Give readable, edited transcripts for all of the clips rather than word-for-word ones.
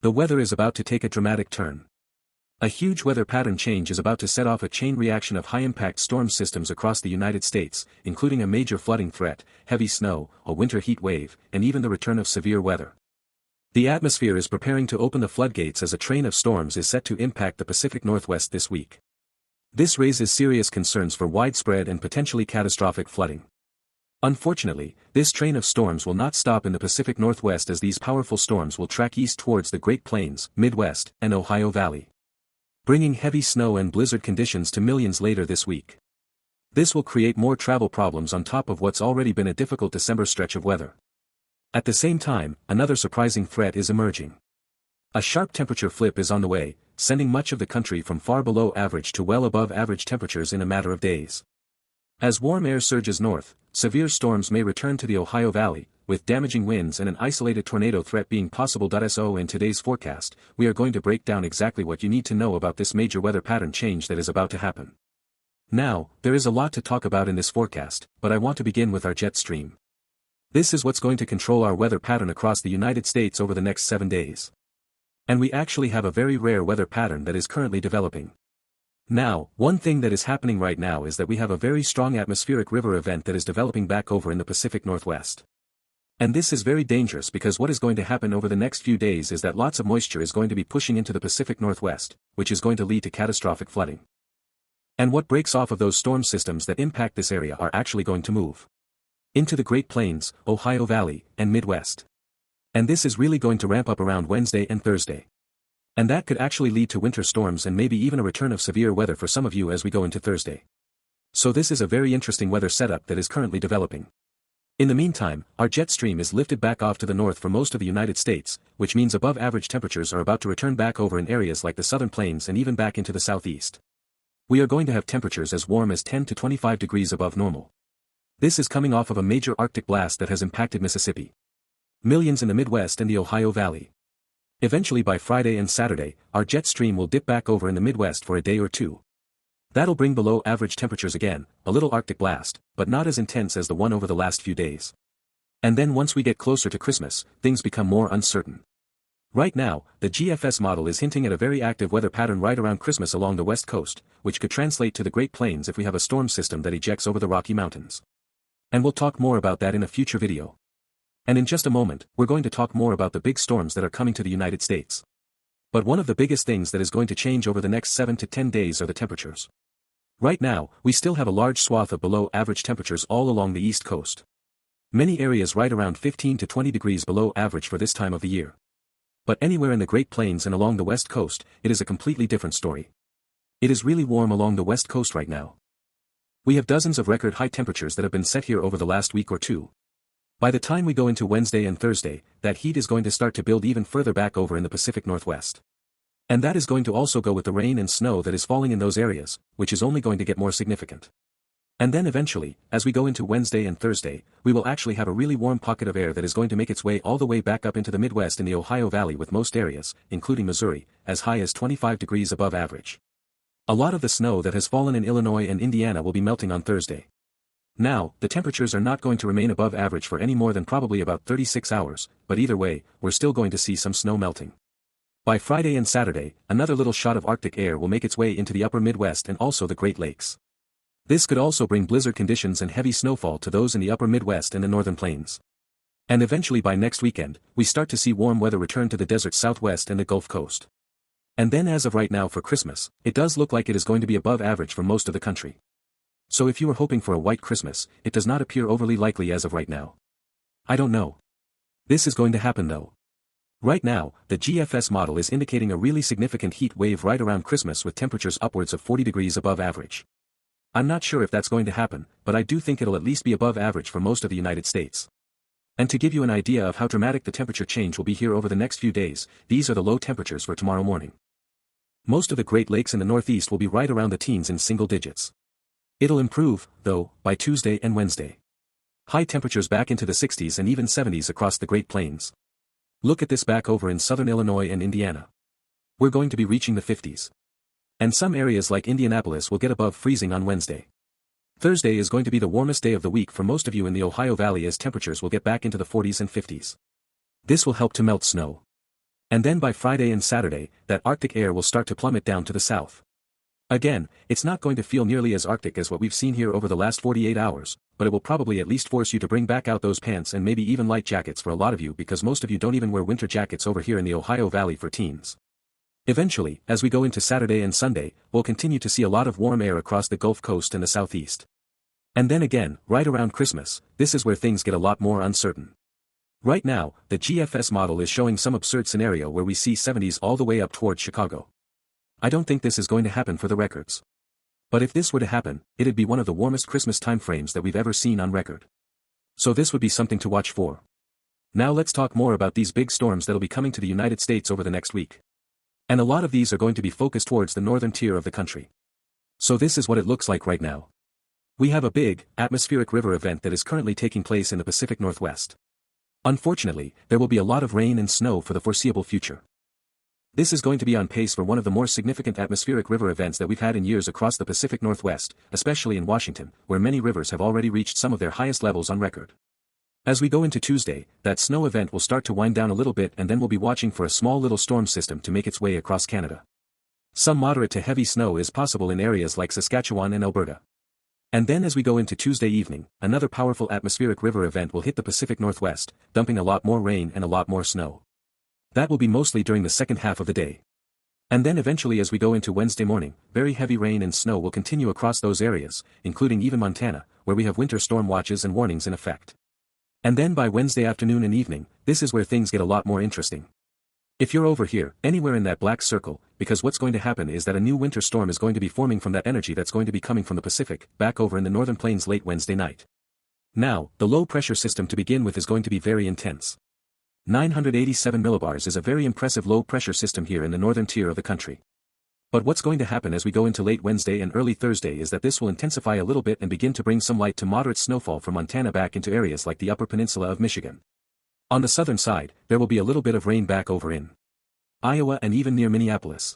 The weather is about to take a dramatic turn. A huge weather pattern change is about to set off a chain reaction of high-impact storm systems across the United States, including a major flooding threat, heavy snow, a winter heat wave, and even the return of severe weather. The atmosphere is preparing to open the floodgates as a train of storms is set to impact the Pacific Northwest this week. This raises serious concerns for widespread and potentially catastrophic flooding. Unfortunately, this train of storms will not stop in the Pacific Northwest as these powerful storms will track east towards the Great Plains, Midwest, and Ohio Valley, bringing heavy snow and blizzard conditions to millions later this week. This will create more travel problems on top of what's already been a difficult December stretch of weather. At the same time, another surprising threat is emerging. A sharp temperature flip is on the way, sending much of the country from far below average to well above average temperatures in a matter of days. As warm air surges north, severe storms may return to the Ohio Valley, with damaging winds and an isolated tornado threat being possible. So in today's forecast, we are going to break down exactly what you need to know about this major weather pattern change that is about to happen. Now, there is a lot to talk about in this forecast, but I want to begin with our jet stream. This is what's going to control our weather pattern across the United States over the next 7 days. And we actually have a very rare weather pattern that is currently developing. Now, one thing that is happening right now is that we have a very strong atmospheric river event that is developing back over in the Pacific Northwest. And this is very dangerous because what is going to happen over the next few days is that lots of moisture is going to be pushing into the Pacific Northwest, which is going to lead to catastrophic flooding. And what breaks off of those storm systems that impact this area are actually going to move into the Great Plains, Ohio Valley, and Midwest. And this is really going to ramp up around Wednesday and Thursday. And that could actually lead to winter storms and maybe even a return of severe weather for some of you as we go into Thursday. So this is a very interesting weather setup that is currently developing. In the meantime, our jet stream is lifted back off to the north for most of the United States, which means above average temperatures are about to return back over in areas like the southern plains and even back into the southeast. We are going to have temperatures as warm as 10 to 25 degrees above normal. This is coming off of a major Arctic blast that has impacted Mississippi, millions in the Midwest and the Ohio Valley. Eventually by Friday and Saturday, our jet stream will dip back over in the Midwest for a day or two. That'll bring below average temperatures again, a little Arctic blast, but not as intense as the one over the last few days. And then once we get closer to Christmas, things become more uncertain. Right now, the GFS model is hinting at a very active weather pattern right around Christmas along the west coast, which could translate to the Great Plains if we have a storm system that ejects over the Rocky Mountains. And we'll talk more about that in a future video. And in just a moment, we're going to talk more about the big storms that are coming to the United States. But one of the biggest things that is going to change over the next 7 to 10 days are the temperatures. Right now, we still have a large swath of below average temperatures all along the East Coast. Many areas right around 15 to 20 degrees below average for this time of the year. But anywhere in the Great Plains and along the West Coast, it is a completely different story. It is really warm along the West Coast right now. We have dozens of record high temperatures that have been set here over the last week or two. By the time we go into Wednesday and Thursday, that heat is going to start to build even further back over in the Pacific Northwest. And that is going to also go with the rain and snow that is falling in those areas, which is only going to get more significant. And then eventually, as we go into Wednesday and Thursday, we will actually have a really warm pocket of air that is going to make its way all the way back up into the Midwest in the Ohio Valley with most areas, including Missouri, as high as 25 degrees above average. A lot of the snow that has fallen in Illinois and Indiana will be melting on Thursday. Now, the temperatures are not going to remain above average for any more than probably about 36 hours, but either way, we're still going to see some snow melting. By Friday and Saturday, another little shot of Arctic air will make its way into the upper Midwest and also the Great Lakes. This could also bring blizzard conditions and heavy snowfall to those in the upper Midwest and the northern plains. And eventually by next weekend, we start to see warm weather return to the desert Southwest and the Gulf Coast. And then as of right now for Christmas, it does look like it is going to be above average for most of the country. So if you were hoping for a white Christmas, it does not appear overly likely as of right now. I don't know. This is going to happen though. Right now, the GFS model is indicating a really significant heat wave right around Christmas with temperatures upwards of 40 degrees above average. I'm not sure if that's going to happen, but I do think it'll at least be above average for most of the United States. And to give you an idea of how dramatic the temperature change will be here over the next few days, these are the low temperatures for tomorrow morning. Most of the Great Lakes in the Northeast will be right around the teens in single digits. It'll improve, though, by Tuesday and Wednesday. High temperatures back into the 60s and even 70s across the Great Plains. Look at this back over in southern Illinois and Indiana. We're going to be reaching the 50s. And some areas like Indianapolis will get above freezing on Wednesday. Thursday is going to be the warmest day of the week for most of you in the Ohio Valley as temperatures will get back into the 40s and 50s. This will help to melt snow. And then by Friday and Saturday, that Arctic air will start to plummet down to the south. Again, it's not going to feel nearly as Arctic as what we've seen here over the last 48 hours, but it will probably at least force you to bring back out those pants and maybe even light jackets for a lot of you because most of you don't even wear winter jackets over here in the Ohio Valley for teens. Eventually, as we go into Saturday and Sunday, we'll continue to see a lot of warm air across the Gulf Coast and the southeast. And then again, right around Christmas, this is where things get a lot more uncertain. Right now, the GFS model is showing some absurd scenario where we see 70s all the way up towards Chicago. I don't think this is going to happen for the records. But if this were to happen, it'd be one of the warmest Christmas time frames that we've ever seen on record. So this would be something to watch for. Now let's talk more about these big storms that'll be coming to the United States over the next week. And a lot of these are going to be focused towards the northern tier of the country. So this is what it looks like right now. We have a big, atmospheric river event that is currently taking place in the Pacific Northwest. Unfortunately, there will be a lot of rain and snow for the foreseeable future. This is going to be on pace for one of the more significant atmospheric river events that we've had in years across the Pacific Northwest, especially in Washington, where many rivers have already reached some of their highest levels on record. As we go into Tuesday, that snow event will start to wind down a little bit and then we'll be watching for a small little storm system to make its way across Canada. Some moderate to heavy snow is possible in areas like Saskatchewan and Alberta. And then as we go into Tuesday evening, another powerful atmospheric river event will hit the Pacific Northwest, dumping a lot more rain and a lot more snow. That will be mostly during the second half of the day. And then eventually as we go into Wednesday morning, very heavy rain and snow will continue across those areas, including even Montana, where we have winter storm watches and warnings in effect. And then by Wednesday afternoon and evening, this is where things get a lot more interesting. If you're over here, anywhere in that black circle, because what's going to happen is that a new winter storm is going to be forming from that energy that's going to be coming from the Pacific, back over in the northern plains late Wednesday night. Now, the low pressure system to begin with is going to be very intense. 987 millibars is a very impressive low pressure system here in the northern tier of the country. But what's going to happen as we go into late Wednesday and early Thursday is that this will intensify a little bit and begin to bring some light to moderate snowfall from Montana back into areas like the upper peninsula of Michigan. On the southern side, there will be a little bit of rain back over in Iowa and even near Minneapolis.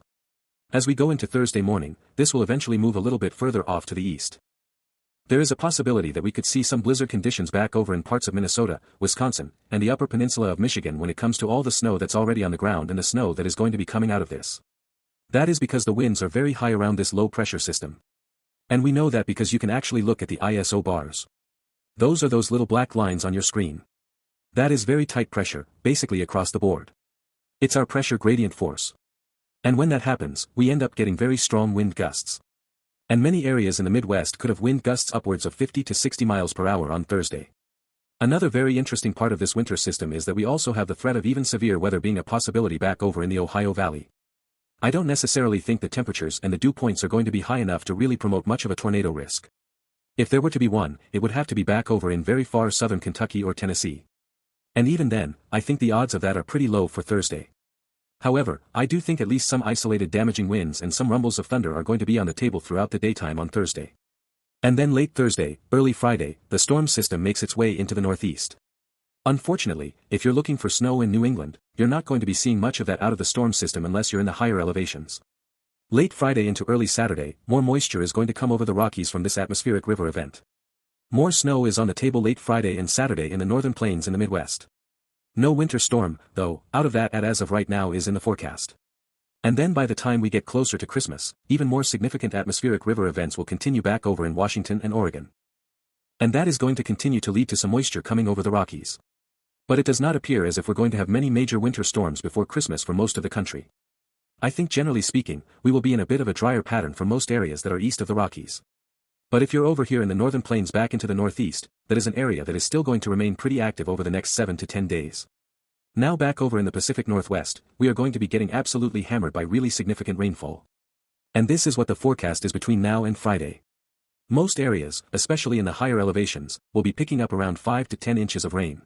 As we go into Thursday morning, this will eventually move a little bit further off to the east. There is a possibility that we could see some blizzard conditions back over in parts of Minnesota, Wisconsin, and the upper peninsula of Michigan when it comes to all the snow that's already on the ground and the snow that is going to be coming out of this. That is because the winds are very high around this low pressure system. And we know that because you can actually look at the ISO bars. Those are those little black lines on your screen. That is very tight pressure, basically across the board. It's our pressure gradient force. And when that happens, we end up getting very strong wind gusts. And many areas in the Midwest could have wind gusts upwards of 50 to 60 miles per hour on Thursday. Another very interesting part of this winter system is that we also have the threat of even severe weather being a possibility back over in the Ohio Valley. I don't necessarily think the temperatures and the dew points are going to be high enough to really promote much of a tornado risk. If there were to be one, it would have to be back over in very far southern Kentucky or Tennessee. And even then, I think the odds of that are pretty low for Thursday. However, I do think at least some isolated damaging winds and some rumbles of thunder are going to be on the table throughout the daytime on Thursday. And then late Thursday, early Friday, the storm system makes its way into the northeast. Unfortunately, if you're looking for snow in New England, you're not going to be seeing much of that out of the storm system unless you're in the higher elevations. Late Friday into early Saturday, more moisture is going to come over the Rockies from this atmospheric river event. More snow is on the table late Friday and Saturday in the northern plains in the Midwest. No winter storm, though, out of that as of right now is in the forecast. And then by the time we get closer to Christmas, even more significant atmospheric river events will continue back over in Washington and Oregon. And that is going to continue to lead to some moisture coming over the Rockies. But it does not appear as if we're going to have many major winter storms before Christmas for most of the country. I think generally speaking, we will be in a bit of a drier pattern for most areas that are east of the Rockies. But if you're over here in the northern plains back into the northeast, that is an area that is still going to remain pretty active over the next 7 to 10 days. Now back over in the Pacific Northwest, we are going to be getting absolutely hammered by really significant rainfall. And this is what the forecast is between now and Friday. Most areas, especially in the higher elevations, will be picking up around 5 to 10 inches of rain.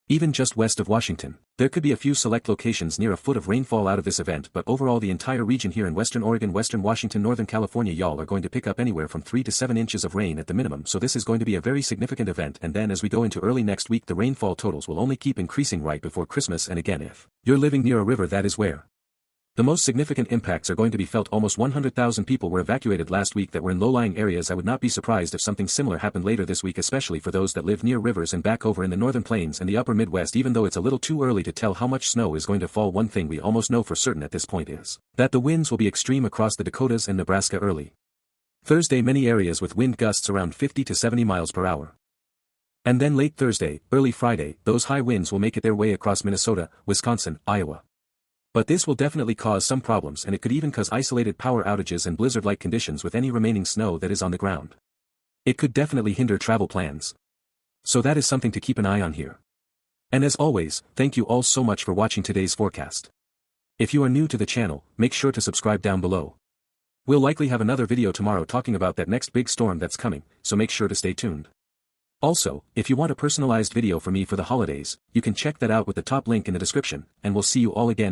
Even just west of Washington, there could be a few select locations near a foot of rainfall out of this event, but overall the entire region here in western Oregon, western Washington, northern California, y'all are going to pick up anywhere from 3 to 7 inches of rain at the minimum, so this is going to be a very significant event. And then as we go into early next week, the rainfall totals will only keep increasing right before Christmas. And again, if you're living near a river, that is where The most significant impacts are going to be felt. Almost 100,000 people were evacuated last week that were in low-lying areas. I would not be surprised if something similar happened later this week, especially for those that live near rivers and back over in the northern plains and the upper Midwest. Even though it's a little too early to tell how much snow is going to fall, one thing we almost know for certain at this point is that the winds will be extreme across the Dakotas and Nebraska early Thursday, many areas with wind gusts around 50 to 70 miles per hour. And then late Thursday, early Friday, those high winds will make it their way across Minnesota, Wisconsin, Iowa. But this will definitely cause some problems, and it could even cause isolated power outages and blizzard-like conditions with any remaining snow that is on the ground. It could definitely hinder travel plans. So that is something to keep an eye on here. And as always, thank you all so much for watching today's forecast. If you are new to the channel, make sure to subscribe down below. We'll likely have another video tomorrow talking about that next big storm that's coming, so make sure to stay tuned. Also, if you want a personalized video for me for the holidays, you can check that out with the top link in the description, and we'll see you all again